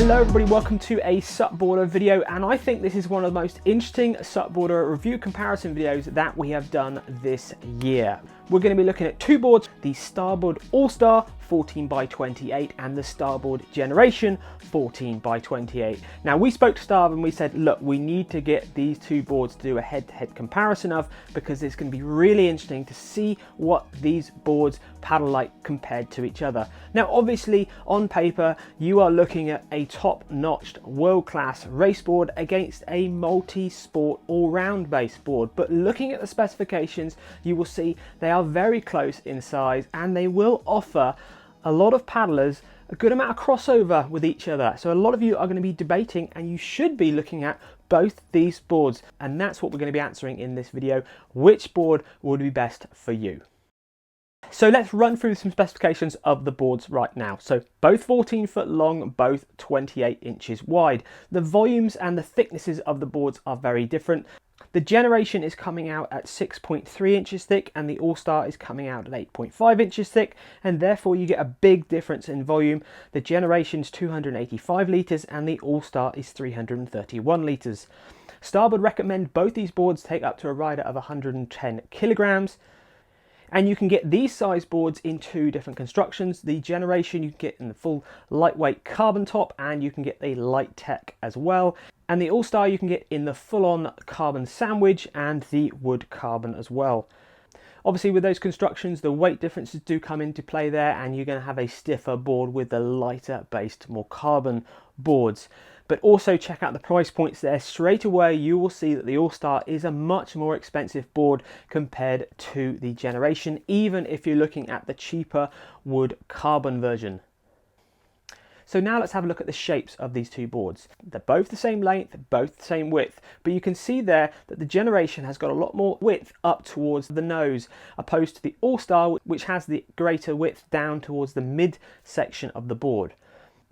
Hello everybody, welcome to a SUPboarder video, and I think this is one of the most interesting SUPboarder review comparison videos that we have done this year. We're going to be looking at two boards, the Starboard All-Star 14x28 and the Starboard Generation 14x28. Now we spoke to Starboard and we said, look, we need to get these two boards to do a head-to-head comparison of, because it's going to be really interesting to see what these boards paddle like compared to each other. Now obviously on paper you are looking at a top-notched world-class race board against a multi-sport all-round base board, but looking at the specifications you will see they are very close in size and they will offer a lot of paddlers a good amount of crossover with each other. So a lot of you are going to be debating, and you should be looking at both these boards, and that's what we're going to be answering in this video. Which board would be best for you? So let's run through some specifications of the boards right now. So both 14 foot long, both 28 inches wide. The volumes and the thicknesses of the boards are very different. The Generation is coming out at 6.3 inches thick and the All-Star is coming out at 8.5 inches thick, and therefore you get a big difference in volume. The Generation's 285 litres and the All-Star is 331 litres. Starboard recommend both these boards take up to a rider of 110 kilograms. And you can get these size boards in two different constructions. The Generation you can get in the full lightweight carbon top, and you can get the light tech as well. And the All-Star you can get in the full-on carbon sandwich and the wood carbon as well. Obviously with those constructions the weight differences do come into play there, and you're going to have a stiffer board with the lighter based, more carbon boards. But also check out the price points there. Straight away you will see that the All-Star is a much more expensive board compared to the Generation, even if you're looking at the cheaper wood carbon version. So now let's have a look at the shapes of these two boards. They're both the same length, both the same width, but you can see there that the Generation has got a lot more width up towards the nose, opposed to the All-Star, which has the greater width down towards the mid section of the board.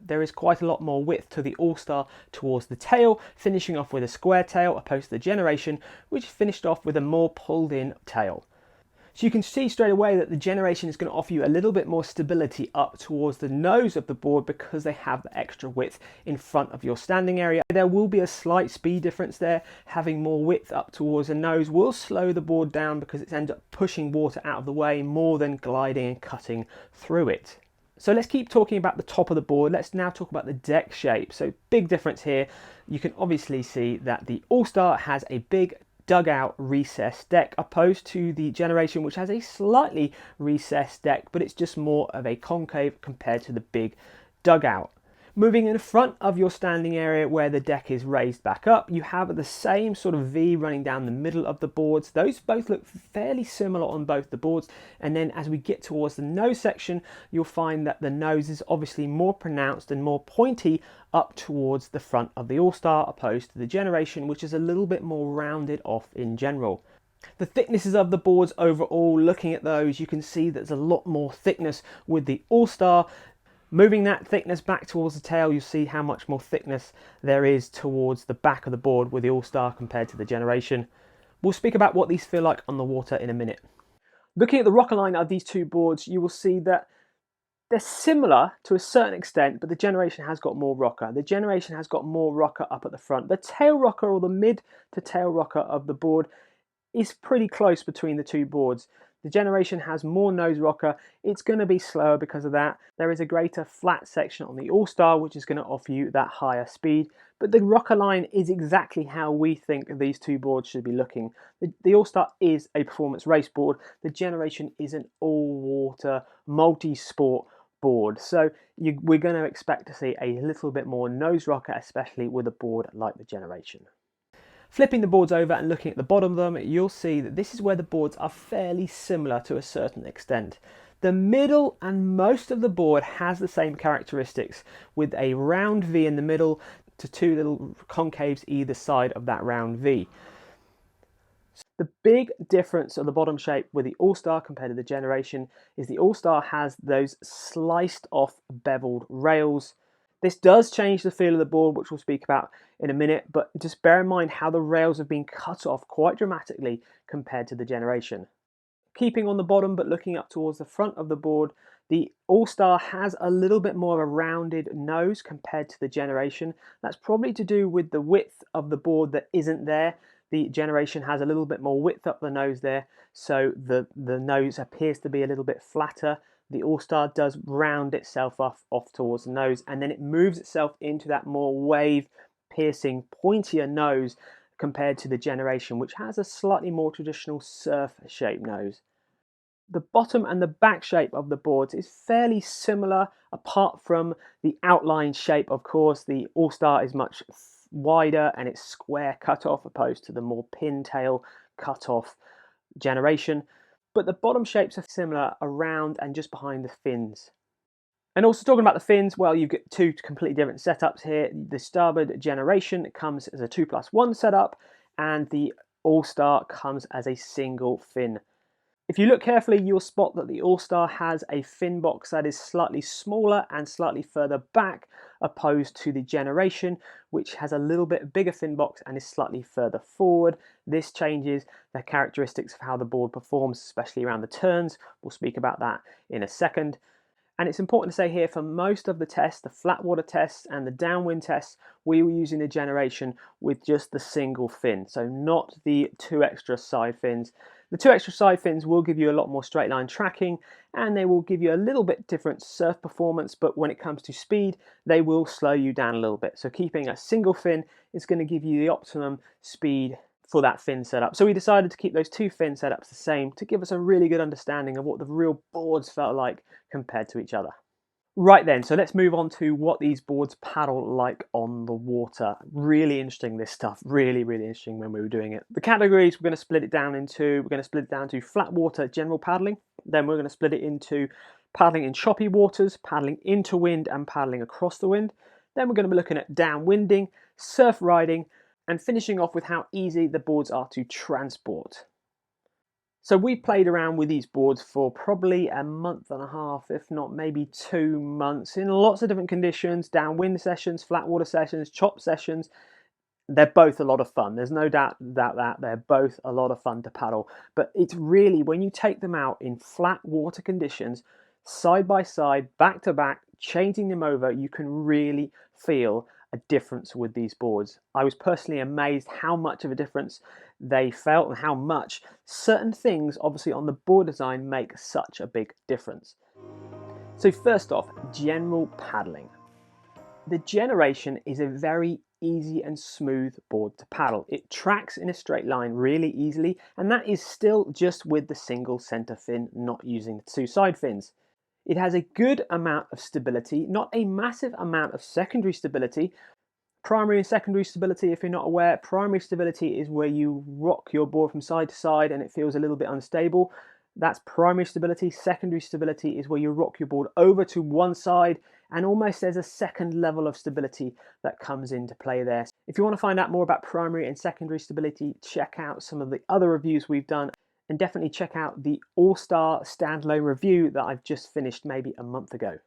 There is quite a lot more width to the All-Star towards the tail, finishing off with a square tail, opposed to the Generation, which finished off with a more pulled in tail. So you can see straight away that the Generation is going to offer you a little bit more stability up towards the nose of the board because they have the extra width in front of your standing area. There will be a slight speed difference there. Having more width up towards the nose will slow the board down because it ends up pushing water out of the way more than gliding and cutting through it. So let's keep talking about the top of the board. Let's now talk about the deck shape. So big difference here. You can obviously see that the All-Star has a big dugout recessed deck, opposed to the Generation, which has a slightly recessed deck, but it's just more of a concave compared to the big dugout. Moving in front of your standing area where the deck is raised back up, you have the same sort of V running down the middle of the boards. Those both look fairly similar on both the boards, and then as we get towards the nose section you'll find that the nose is obviously more pronounced and more pointy up towards the front of the All-Star, opposed to the Generation, which is a little bit more rounded off in general. The thicknesses of the boards overall, looking at those, you can see there's a lot more thickness with the All-Star. Moving that thickness back towards the tail, you see how much more thickness there is towards the back of the board with the All-Star compared to the Generation. We'll speak about what these feel like on the water in a minute. Looking at the rocker line of these two boards, you will see that they're similar to a certain extent, but the Generation has got more rocker. The Generation has got more rocker up at the front. The tail rocker, or the mid to tail rocker of the board, is pretty close between the two boards. The Generation has more nose rocker. It's going to be slower because of that. There is a greater flat section on the All-Star, which is going to offer you that higher speed. But the rocker line is exactly how we think these two boards should be looking. The All-Star is a performance race board. The Generation is an all-water, multi-sport board. So we're going to expect to see a little bit more nose rocker, especially with a board like the Generation. Flipping the boards over and looking at the bottom of them, you'll see that this is where the boards are fairly similar to a certain extent. The middle and most of the board has the same characteristics, with a round V in the middle to two little concaves either side of that round V. The big difference of the bottom shape with the All-Star compared to the Generation is the All-Star has those sliced off beveled rails. This does change the feel of the board, which we'll speak about in a minute, but just bear in mind how the rails have been cut off quite dramatically compared to the Generation. Keeping on the bottom but looking up towards the front of the board, The All-Star has a little bit more of a rounded nose compared to the Generation. That's probably to do with the width of the board that isn't there. The Generation has a little bit more width up the nose there, so the nose appears to be a little bit flatter. The All-Star does round itself off towards the nose, and then it moves itself into that more wave piercing pointier nose compared to the Generation, which has a slightly more traditional surf shaped nose. The bottom and the back shape of the boards is fairly similar, apart from the outline shape. Of course, the All-Star is much wider and it's square cut-off opposed to the more pintail cut-off Generation, but the bottom shapes are similar around and just behind the fins. And also talking about the fins, well, you've got two completely different setups here. The Starboard Generation comes as a 2+1 setup, and the All-Star comes as a single fin. If you look carefully, you'll spot that the All-Star has a fin box that is slightly smaller and slightly further back, opposed to the Generation, which has a little bit bigger fin box and is slightly further forward. This changes the characteristics of how the board performs, especially around the turns. We'll speak about that in a second. And it's important to say here, for most of the tests, the flat water tests and the downwind tests, we were using the Generation with just the single fin, so not the two extra side fins. The two extra side fins will give you a lot more straight line tracking, and they will give you a little bit different surf performance, but when it comes to speed, they will slow you down a little bit. So keeping a single fin is going to give you the optimum speed for that fin setup. So we decided to keep those two fin setups the same to give us a really good understanding of what the real boards felt like compared to each other. Right then, so let's move on to what these boards paddle like on the water. Really interesting, this stuff. Really interesting when we were doing it. The categories, we're going to split it down to flat water general paddling. Then we're going to split it into paddling in choppy waters, paddling into wind, and paddling across the wind. Then we're going to be looking at downwinding, surf riding, and finishing off with how easy the boards are to transport. So we played around with these boards for probably a month and a half, if not maybe 2 months, in lots of different conditions, downwind sessions, flat water sessions, chop sessions. They're both a lot of fun. There's no doubt that they're both a lot of fun to paddle. But it's really, when you take them out in flat water conditions, side by side, back to back, changing them over, you can really feel a difference with these boards. I was personally amazed how much of a difference they felt and how much certain things, obviously on the board design, make such a big difference. So first off, general paddling. The Generation is a very easy and smooth board to paddle. It tracks in a straight line really easily, and that is still just with the single center fin, not using the two side fins. It has a good amount of stability, not a massive amount of secondary stability. Primary and secondary stability, if you're not aware, primary stability is where you rock your board from side to side and it feels a little bit unstable. That's primary stability. Secondary stability is where you rock your board over to one side and almost there's a second level of stability that comes into play there. If you want to find out more about primary and secondary stability, check out some of the other reviews we've done. And definitely check out the All-Star standalone review that I've just finished maybe a month ago.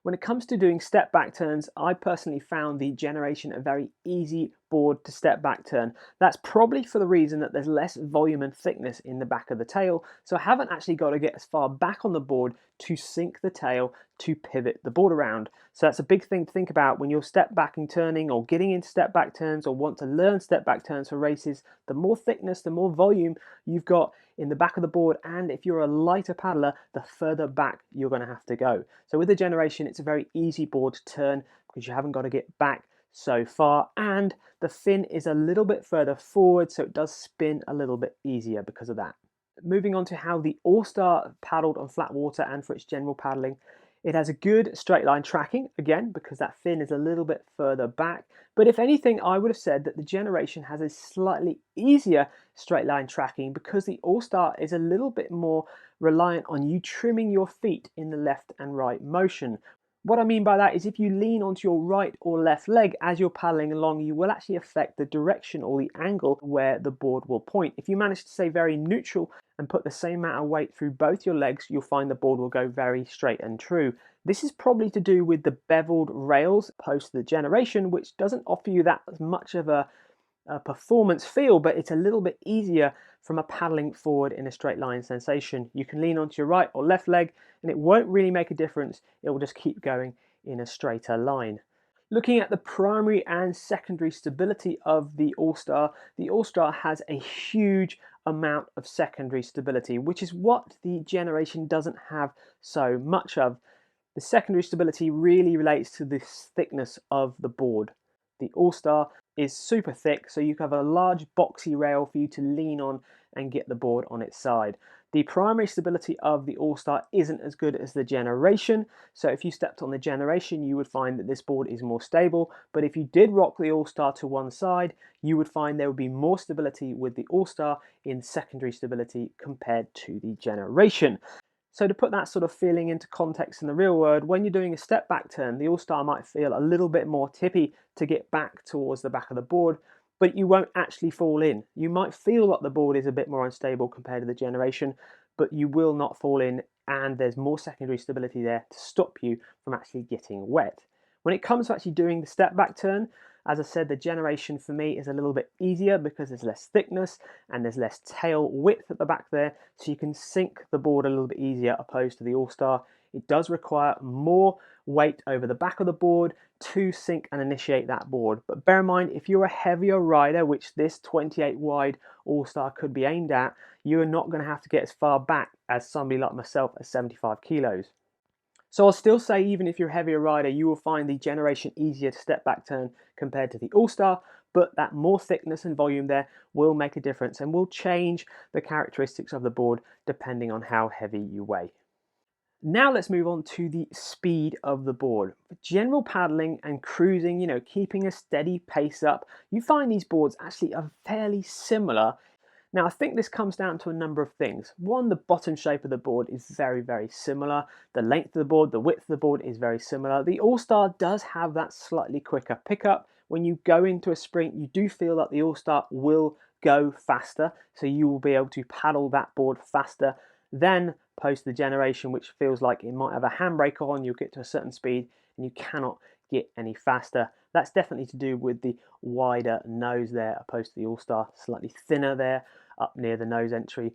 When it comes to doing step back turns, I personally found the Generation a very easy board to step back turn. That's probably for the reason that there's less volume and thickness in the back of the tail, so I haven't actually got to get as far back on the board to sink the tail to pivot the board around. So that's a big thing to think about when you're step backing turning or getting into step back turns or want to learn step back turns for races. The more thickness, the more volume you've got in the back of the board, and if you're a lighter paddler, the further back you're going to have to go. So with the Generation, it's a very easy board to turn because you haven't got to get back so far, and the fin is a little bit further forward, so it does spin a little bit easier because of that. Moving on to how the All-Star paddled on flat water and for its general paddling. It has a good straight line tracking, again, because that fin is a little bit further back. But if anything, I would have said that the Generation has a slightly easier straight line tracking because the All-Star is a little bit more reliant on you trimming your feet in the left and right motion. What I mean by that is if you lean onto your right or left leg as you're paddling along, you will actually affect the direction or the angle where the board will point. If you manage to stay very neutral and put the same amount of weight through both your legs, you'll find the board will go very straight and true. This is probably to do with the beveled rails opposed to the Generation, which doesn't offer you that much of a performance feel, but it's a little bit easier from a paddling forward in a straight line sensation. You can lean onto your right or left leg and it won't really make a difference. It will just keep going in a straighter line. Looking at the primary and secondary stability of the All-Star has a huge amount of secondary stability, which is what the Generation doesn't have so much of. The secondary stability really relates to the thickness of the board. The All-Star is super thick, so you have a large boxy rail for you to lean on and get the board on its side. The primary stability of the All-Star isn't as good as the Generation, so if you stepped on the Generation you would find that this board is more stable, but if you did rock the All-Star to one side, you would find there would be more stability with the All-Star in secondary stability compared to the Generation. So to put that sort of feeling into context in the real world, when you're doing a step back turn, the All-Star might feel a little bit more tippy to get back towards the back of the board, but you won't actually fall in. You might feel that the board is a bit more unstable compared to the Generation, but you will not fall in, and there's more secondary stability there to stop you from actually getting wet. When it comes to actually doing the step back turn, as I said, the Generation for me is a little bit easier because there's less thickness and there's less tail width at the back there, so you can sink the board a little bit easier opposed to the All-Star. It does require more weight over the back of the board to sink and initiate that board. But bear in mind, if you're a heavier rider, which this 28 wide All-Star could be aimed at, you're not going to have to get as far back as somebody like myself at 75 kilos. So I'll still say, even if you're a heavier rider, you will find the Generation easier to step back turn compared to the All-Star, but that more thickness and volume there will make a difference and will change the characteristics of the board depending on how heavy you weigh. Now let's move on to the speed of the board. For general paddling and cruising, keeping a steady pace up, you find these boards actually are fairly similar. Now I think this comes down to a number of things. One, the bottom shape of the board is very, very similar. The length of the board, the width of the board is very similar. The All-Star does have that slightly quicker pickup. When you go into a sprint, you do feel that the All-Star will go faster, so you will be able to paddle that board faster than post the Generation, which feels like it might have a handbrake on. You'll get to a certain speed and you cannot get any faster. That's definitely to do with the wider nose there opposed to the All-Star, slightly thinner there up near the nose entry.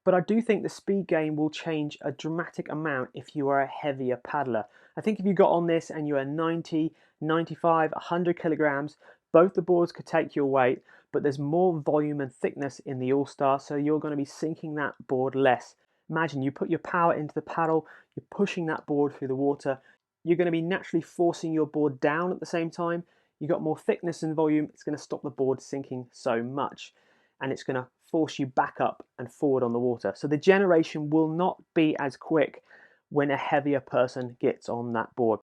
But I do think the speed gain will change a dramatic amount if you are a heavier paddler. I think if you got on this and you are 90, 95, 100 kilograms, both the boards could take your weight, but there's more volume and thickness in the All-Star, so you're going to be sinking that board less. Imagine you put your power into the paddle, you're pushing that board through the water, you're going to be naturally forcing your board down at the same time. You've got more thickness and volume, it's going to stop the board sinking so much, and it's going to force you back up and forward on the water. So the Generation will not be as quick when a heavier person gets on that board.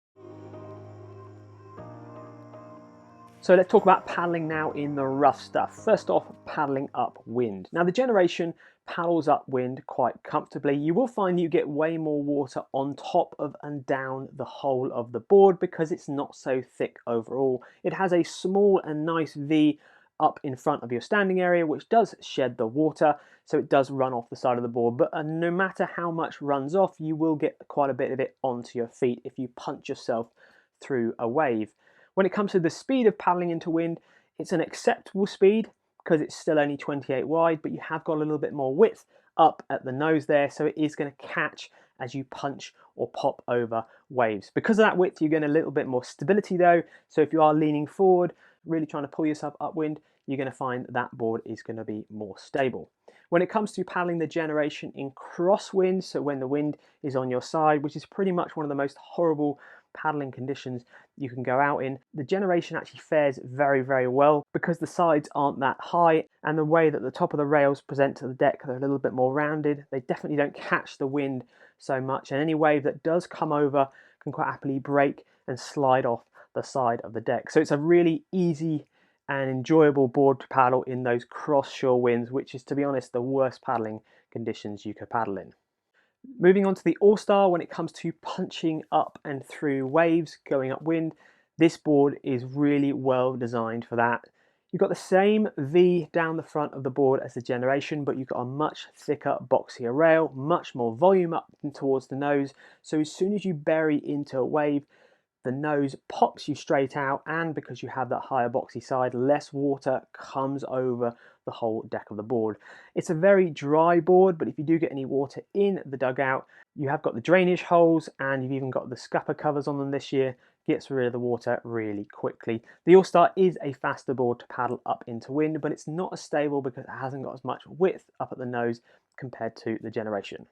So let's talk about paddling now in the rough stuff. First off, paddling upwind. Now the Generation paddles upwind quite comfortably. You will find you get way more water on top of and down the whole of the board because it's not so thick overall. It has a small and nice V up in front of your standing area, which does shed the water, so it does run off the side of the board, but no matter how much runs off, you will get quite a bit of it onto your feet if you punch yourself through a wave. When it comes to the speed of paddling into wind, it's an acceptable speed because it's still only 28 wide, but you have got a little bit more width up at the nose there, so it is going to catch as you punch or pop over waves. Because of that width, you're getting a little bit more stability though, so if you are leaning forward, really trying to pull yourself upwind, you're going to find that board is going to be more stable. When it comes to paddling the Generation in crosswind, so when the wind is on your side, which is pretty much one of the most horrible paddling conditions you can go out in, the Generation actually fares very, very well because the sides aren't that high and the way that the top of the rails present to the deck, they're a little bit more rounded. They definitely don't catch the wind so much, and any wave that does come over can quite happily break and slide off the side of the deck. So it's a really easy and enjoyable board to paddle in those cross-shore winds, which is, to be honest, the worst paddling conditions you could paddle in. Moving on to the All-Star, when it comes to punching up and through waves, going upwind, this board is really well designed for that. You've got the same V down the front of the board as the Generation, but you've got a much thicker, boxier rail, much more volume up and towards the nose, so as soon as you bury into a wave, the nose pops you straight out, and because you have that higher boxy side, less water comes over the whole deck of the board. It's a very dry board, but if you do get any water in the dugout, you have got the drainage holes and you've even got the scupper covers on them this year. Gets rid of the water really quickly. The All-Star is a faster board to paddle up into wind, but it's not as stable because it hasn't got as much width up at the nose compared to the Generation.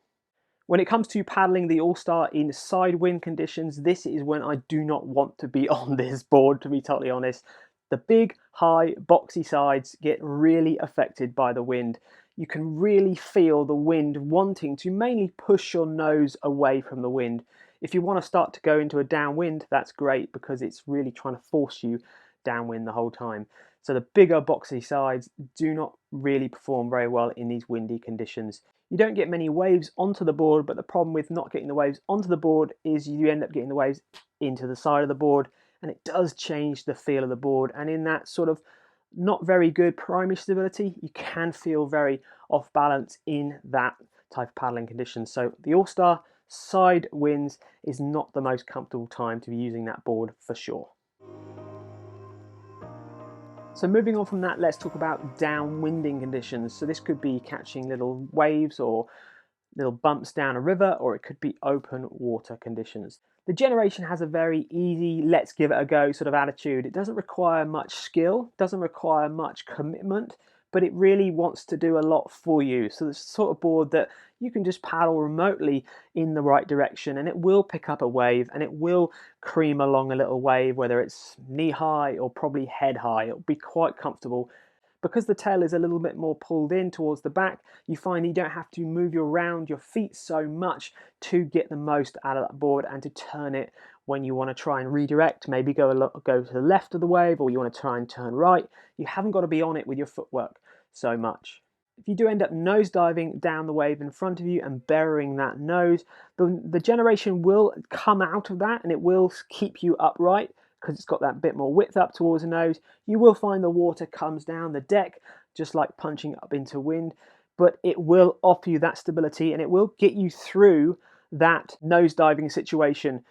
When it comes to paddling the All-Star in side wind conditions, this is when I do not want to be on this board, to be totally honest. The big, high, boxy sides get really affected by the wind. You can really feel the wind wanting to mainly push your nose away from the wind. If you want to start to go into a downwind, that's great because it's really trying to force you downwind the whole time. So the bigger boxy sides do not really perform very well in these windy conditions. You don't get many waves onto the board, but the problem with not getting the waves onto the board is you end up getting the waves into the side of the board, and it does change the feel of the board. And in that sort of not very good primary stability, you can feel very off balance in that type of paddling condition. So the All-Star side winds is not the most comfortable time to be using that board for sure. So moving on from that, let's talk about downwinding conditions. So this could be catching little waves or little bumps down a river, or it could be open water conditions. The Generation has a very easy, let's give it a go sort of attitude. It doesn't require much skill, doesn't require much commitment, but it really wants to do a lot for you. So it's the sort of board that you can just paddle remotely in the right direction and it will pick up a wave and it will cream along a little wave, whether it's knee high or probably head high. It'll be quite comfortable. Because the tail is a little bit more pulled in towards the back, you find you don't have to move around your feet so much to get the most out of that board and to turn it when you want to try and redirect, maybe go to the left of the wave, or you want to try and turn right. You haven't got to be on it with your footwork so much. If you do end up nose diving down the wave in front of you and burying that nose, the Generation will come out of that and it will keep you upright, because it's got that bit more width up towards the nose. You will find the water comes down the deck, just like punching up into wind, but it will offer you that stability and it will get you through that nose diving situation.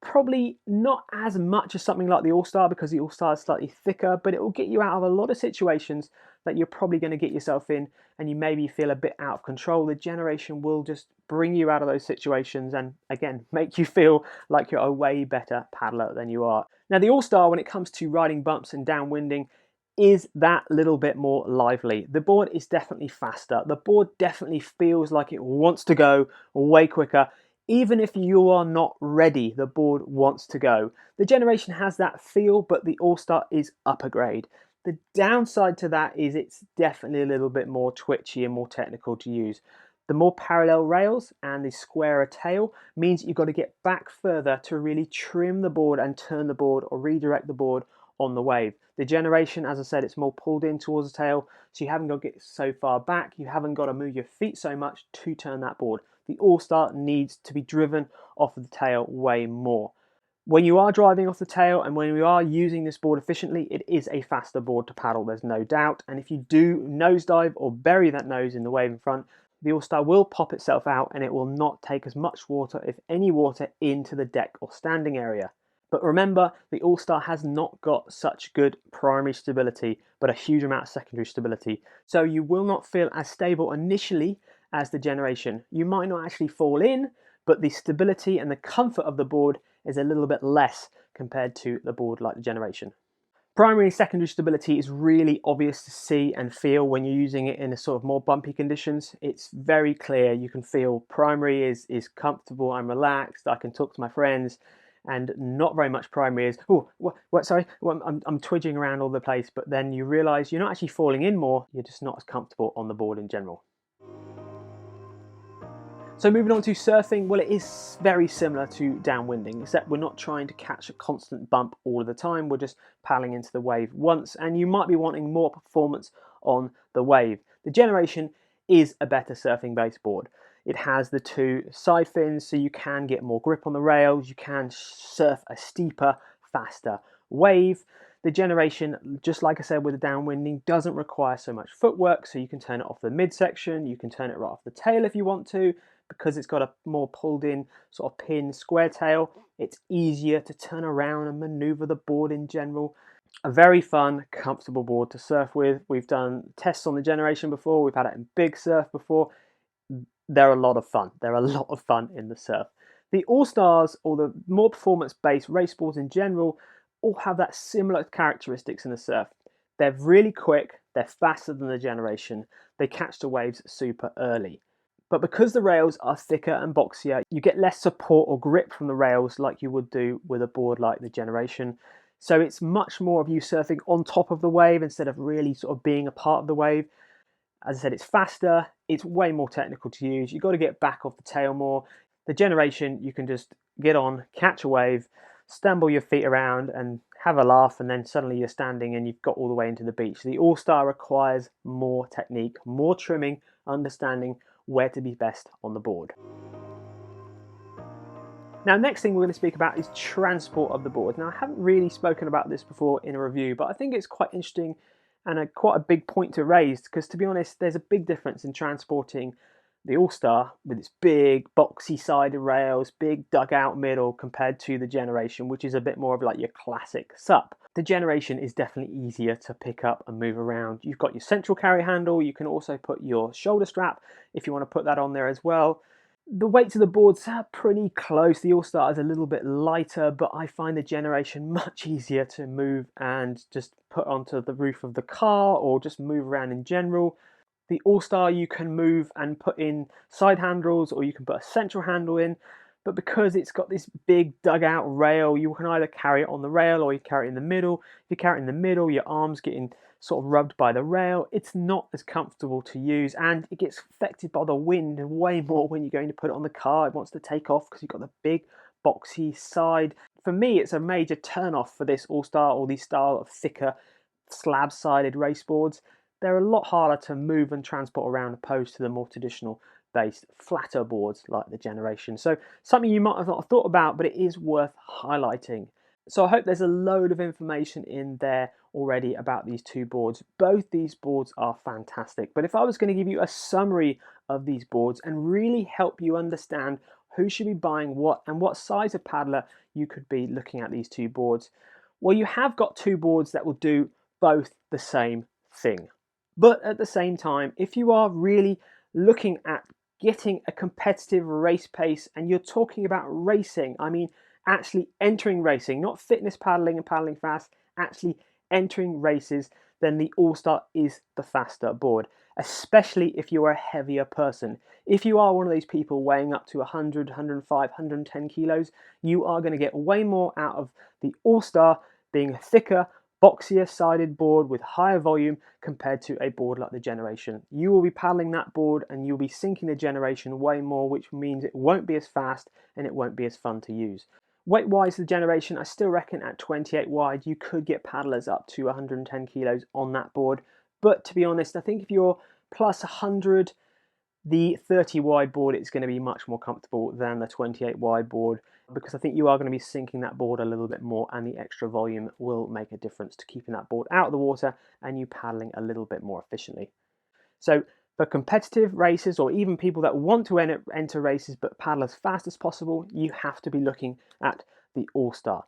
Probably not as much as something like the All-Star, because the All-Star is slightly thicker, but it will get you out of a lot of situations that you're probably going to get yourself in and you maybe feel a bit out of control. The Generation will just bring you out of those situations and again make you feel like you're a way better paddler than you are. Now the All-Star, when it comes to riding bumps and downwinding, is that little bit more lively. The board is definitely faster. The board definitely feels like it wants to go way quicker. Even if you are not ready, the board wants to go. The Generation has that feel, but the All-Star is up a grade. The downside to that is it's definitely a little bit more twitchy and more technical to use. The more parallel rails and the squarer tail means you've got to get back further to really trim the board and turn the board or redirect the board on the wave. The Generation, as I said, it's more pulled in towards the tail, so you haven't got to get so far back, you haven't got to move your feet so much to turn that board. The All-Star needs to be driven off of the tail way more. When you are driving off the tail and when you are using this board efficiently, it is a faster board to paddle, there's no doubt. And if you do nosedive or bury that nose in the wave in front, the All-Star will pop itself out and it will not take as much water, if any water, into the deck or standing area. But remember, the All-Star has not got such good primary stability, but a huge amount of secondary stability. So you will not feel as stable initially as the Generation. You might not actually fall in, but the stability and the comfort of the board is a little bit less compared to the board like the Generation. Primary and secondary stability is really obvious to see and feel when you're using it in a sort of more bumpy conditions. It's very clear. You can feel primary is comfortable, I'm relaxed, I can talk to my friends, and not very much primary is, oh, what, sorry, well, I'm twidging around all the place, but then you realize you're not actually falling in more, you're just not as comfortable on the board in general. So moving on to surfing, well, it is very similar to downwinding, except we're not trying to catch a constant bump all of the time. We're just paddling into the wave once, and you might be wanting more performance on the wave. The Generation is a better surfing based board. It has the two side fins, so you can get more grip on the rails, you can surf a steeper, faster wave. The Generation, just like I said with the downwinding, doesn't require so much footwork, so you can turn it off the midsection, you can turn it right off the tail if you want to, because it's got a more pulled in sort of pin square tail. It's easier to turn around and maneuver the board in general. A very fun, comfortable board to surf with. We've done tests on the Generation before. We've had it in big surf before. They're a lot of fun. They're a lot of fun in the surf. The All-Stars, or the more performance-based race boards in general, all have that similar characteristics in the surf. They're really quick, they're faster than the Generation, they catch the waves super early. But because the rails are thicker and boxier, you get less support or grip from the rails like you would do with a board like the Generation. So it's much more of you surfing on top of the wave instead of really sort of being a part of the wave. As I said, it's faster, it's way more technical to use. You've got to get back off the tail more. The Generation, you can just get on, catch a wave, stumble your feet around and have a laugh, and then suddenly you're standing and you've got all the way into the beach. The All-Star requires more technique, more trimming, understanding where to be best on the board. Now, next thing we're going to speak about is transport of the board. Now, I haven't really spoken about this before in a review, but I think it's quite interesting and quite a big point to raise, because to be honest, there's a big difference in transporting the All-Star with its big boxy sided rails, big dugout middle, compared to the Generation, which is a bit more of like your classic SUP. The Generation is definitely easier to pick up and move around. You've got your central carry handle. You can also put your shoulder strap if you want to put that on there as well. The weights of the boards are pretty close. The All-Star is a little bit lighter, but I find the Generation much easier to move and just put onto the roof of the car or just move around in general. The All-Star you can move and put in side handles, or you can put a central handle in, but because it's got this big dugout rail, you can either carry it on the rail or you carry it in the middle. If you carry it in the middle, your arms getting sort of rubbed by the rail. It's not as comfortable to use, and it gets affected by the wind way more when you're going to put it on the car. It wants to take off because you've got the big boxy side. For me, it's a major turn off for this All-Star or these style of thicker slab-sided race boards. They're a lot harder to move and transport around opposed to the more traditional based flatter boards like the Generation. So something you might have not thought about, but it is worth highlighting. So I hope there's a load of information in there already about these two boards. Both these boards are fantastic, but if I was going to give you a summary of these boards and really help you understand who should be buying what and what size of paddler you could be looking at these two boards, well, you have got two boards that will do both the same thing. But at the same time, if you are really looking at getting a competitive race pace and you're talking about racing, I mean actually entering racing, not fitness paddling and paddling fast, actually entering races, then the All-Star is the faster board, especially if you're a heavier person. If you are one of these people weighing up to 100, 105, 110 kilos, you are going to get way more out of the All-Star being a thicker, boxier sided board with higher volume compared to a board like the Generation. You will be paddling that board and you'll be sinking the Generation way more, which means it won't be as fast and it won't be as fun to use. Weight wise, the Generation, I still reckon at 28 wide you could get paddlers up to 110 kilos on that board, but to be honest, I think if you're plus 100, the 30 wide board is going to be much more comfortable than the 28 wide board, because I think you are going to be sinking that board a little bit more, and the extra volume will make a difference to keeping that board out of the water and you paddling a little bit more efficiently. So for competitive races, or even people that want to enter races but paddle as fast as possible, you have to be looking at the All-Star.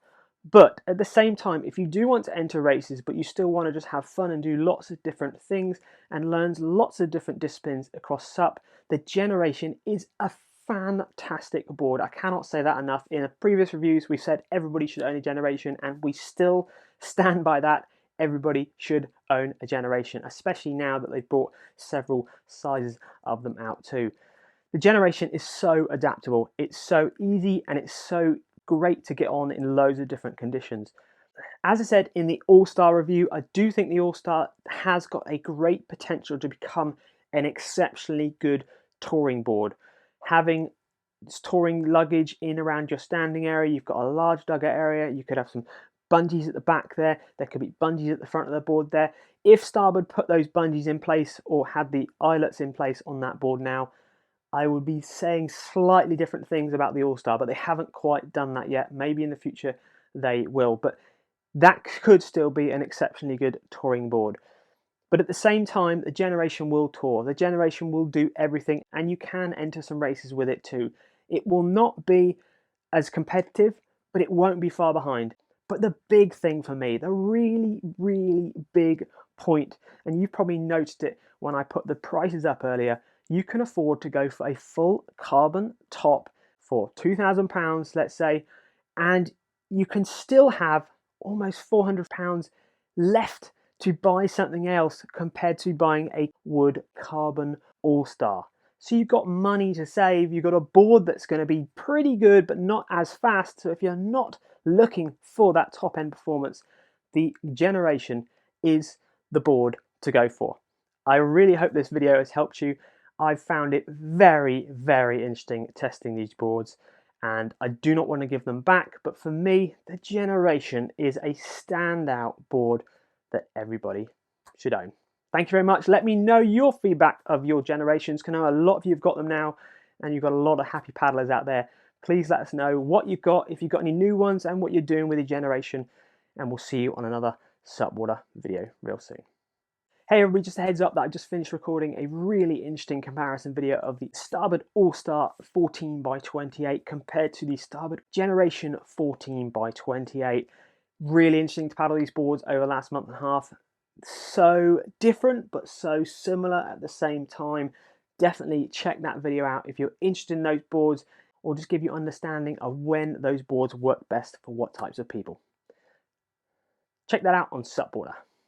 But at the same time, if you do want to enter races but you still want to just have fun and do lots of different things and learn lots of different disciplines across SUP, the Generation is a fantastic board. I cannot say that enough. In previous reviews we said everybody should own a Generation, and we still stand by that. Everybody should own a Generation, especially now that they've brought several sizes of them out too. The Generation is so adaptable, it's so easy, and it's so great to get on in loads of different conditions. As I said in the All-Star review, I do think the All-Star has got a great potential to become an exceptionally good touring board. Having touring luggage in around your standing area, you've got a large dugout area, you could have some bungees at the back there could be bungees at the front of the board there. If Starboard put those bungees in place or had the eyelets in place on that board now, I would be saying slightly different things about the All-Star, but they haven't quite done that yet. Maybe in the future they will, but that could still be an exceptionally good touring board. But at the same time, the Generation will tour. The Generation will do everything, and you can enter some races with it too. It will not be as competitive, but it won't be far behind. But the big thing for me, the really, really big point, and you've probably noticed it when I put the prices up earlier, you can afford to go for a full carbon top for £2,000, let's say, and you can still have almost £400 left to buy something else compared to buying a wood carbon all-star. So you've got money to save, you've got a board that's going to be pretty good but not as fast. So if you're not looking for that top end performance, the Generation is the board to go for. I really hope this video has helped you. I've found it very, very interesting testing these boards, and I do not want to give them back, but for me, the Generation is a standout board that everybody should own. Thank you very much. Let me know your feedback of your Generations, because I know a lot of you have got them now, and you've got a lot of happy paddlers out there. Please let us know what you've got, if you've got any new ones, and what you're doing with your Generation, and we'll see you on another SUPboarder video real soon. Hey everybody, just a heads up that I just finished recording a really interesting comparison video of the Starboard All-Star 14x28 compared to the Starboard Generation 14x28. Really interesting to paddle these boards over the last month and a half. So different but so similar at the same time. Definitely check that video out if you're interested in those boards, or just give you understanding of when those boards work best for what types of people. Check that out on SUPboarder.